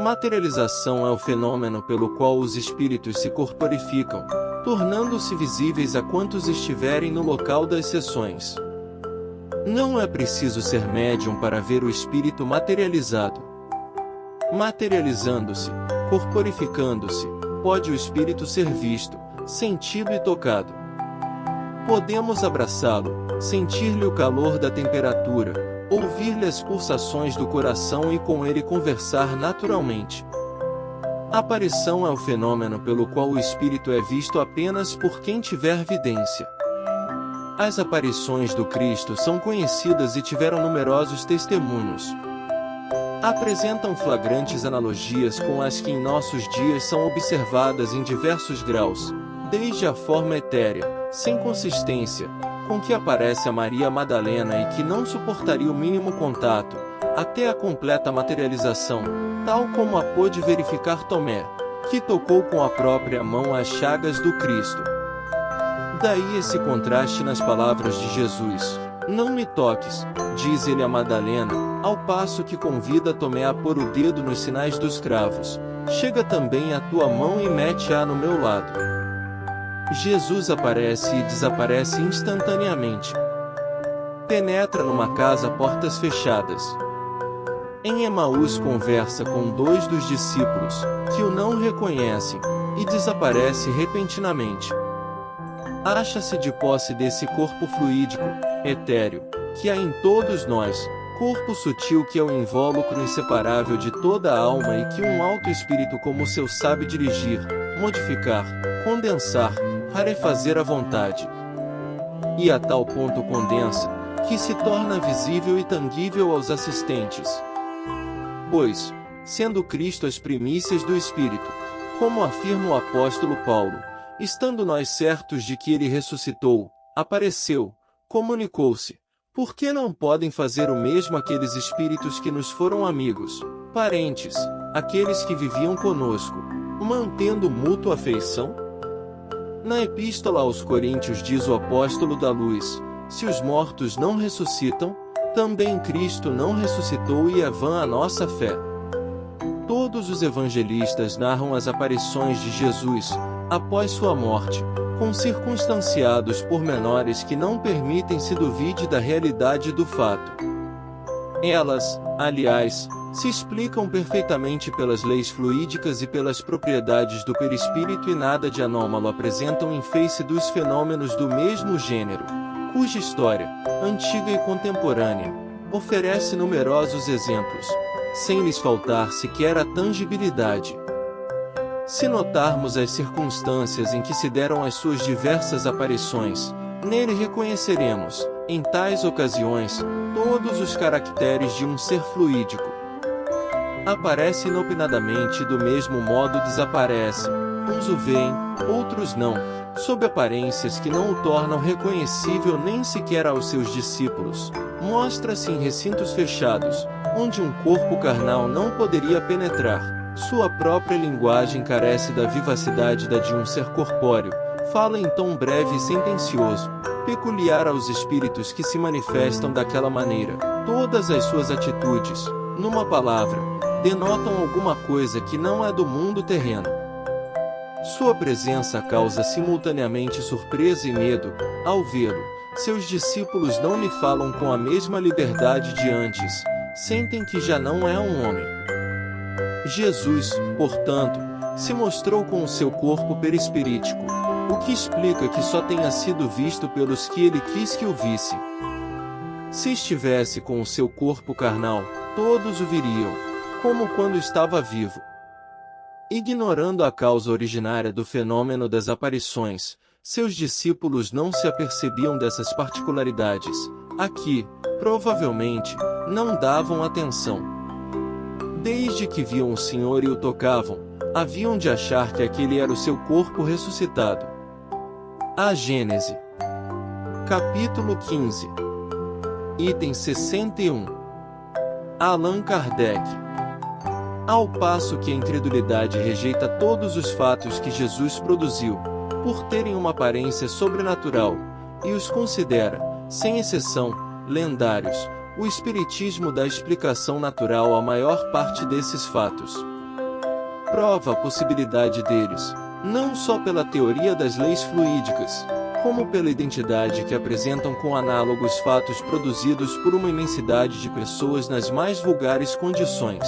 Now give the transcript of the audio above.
Materialização é o fenômeno pelo qual os espíritos se corporificam, tornando-se visíveis a quantos estiverem no local das sessões. Não é preciso ser médium para ver o espírito materializado. Materializando-se, corporificando-se, pode o espírito ser visto, sentido e tocado. Podemos abraçá-lo, sentir-lhe o calor da temperatura, ouvir-lhe as pulsações do coração e com ele conversar naturalmente. A aparição é o fenômeno pelo qual o espírito é visto apenas por quem tiver vidência. As aparições do Cristo são conhecidas e tiveram numerosos testemunhos. Apresentam flagrantes analogias com as que em nossos dias são observadas em diversos graus, desde a forma etérea, sem consistência, com que aparece a Maria Madalena e que não suportaria o mínimo contato, até a completa materialização, tal como a pôde verificar Tomé, que tocou com a própria mão as chagas do Cristo. Daí esse contraste nas palavras de Jesus: "Não me toques", diz ele a Madalena, ao passo que convida Tomé a pôr o dedo nos sinais dos cravos: "Chega também a tua mão e mete-a no meu lado". Jesus aparece e desaparece instantaneamente. Penetra numa casa a portas fechadas. Em Emaús conversa com 2 dos discípulos, que o não reconhecem, e desaparece repentinamente. Acha-se de posse desse corpo fluídico, etéreo, que há em todos nós, corpo sutil que é o invólucro inseparável de toda a alma e que um alto espírito como o seu sabe dirigir, modificar, condensar, rarefazer à vontade. E a tal ponto condensa, que se torna visível e tangível aos assistentes. Pois, sendo Cristo as primícias do Espírito, como afirma o apóstolo Paulo, estando nós certos de que ele ressuscitou, apareceu, comunicou-se, por que não podem fazer o mesmo aqueles espíritos que nos foram amigos, parentes, aqueles que viviam conosco, mantendo mútua afeição? Na Epístola aos Coríntios diz o apóstolo da luz: "Se os mortos não ressuscitam, também Cristo não ressuscitou e é vã a nossa fé." Todos os evangelistas narram as aparições de Jesus, após sua morte, com circunstanciados pormenores que não permitem se duvide da realidade do fato. Elas, aliás, se explicam perfeitamente pelas leis fluídicas e pelas propriedades do perispírito e nada de anômalo apresentam em face dos fenômenos do mesmo gênero, cuja história, antiga e contemporânea, oferece numerosos exemplos, sem lhes faltar sequer a tangibilidade. Se notarmos as circunstâncias em que se deram as suas diversas aparições, nele reconheceremos, em tais ocasiões, todos os caracteres de um ser fluídico. Aparece inopinadamente e do mesmo modo desaparece, uns o veem, outros não, sob aparências que não o tornam reconhecível nem sequer aos seus discípulos. Mostra-se em recintos fechados, onde um corpo carnal não poderia penetrar. Sua própria linguagem carece da vivacidade da de um ser corpóreo, fala em tom breve e sentencioso, peculiar aos espíritos que se manifestam daquela maneira. Todas as suas atitudes, numa palavra, denotam alguma coisa que não é do mundo terreno. Sua presença causa simultaneamente surpresa e medo. Ao vê-lo, seus discípulos não lhe falam com a mesma liberdade de antes, sentem que já não é um homem. Jesus, portanto, se mostrou com o seu corpo perispirítico, o que explica que só tenha sido visto pelos que ele quis que o visse. Se estivesse com o seu corpo carnal, todos o viriam, como quando estava vivo. Ignorando a causa originária do fenômeno das aparições, seus discípulos não se apercebiam dessas particularidades, a que, provavelmente, não davam atenção. Desde que viam o Senhor e o tocavam, haviam de achar que aquele era o seu corpo ressuscitado. A Gênese. Capítulo 15. Item 61. Allan Kardec. Ao passo que a incredulidade rejeita todos os fatos que Jesus produziu, por terem uma aparência sobrenatural, e os considera, sem exceção, lendários, o Espiritismo dá explicação natural à maior parte desses fatos. prova a possibilidade deles, não só pela teoria das leis fluídicas, como pela identidade que apresentam com análogos fatos produzidos por uma imensidade de pessoas nas mais vulgares condições.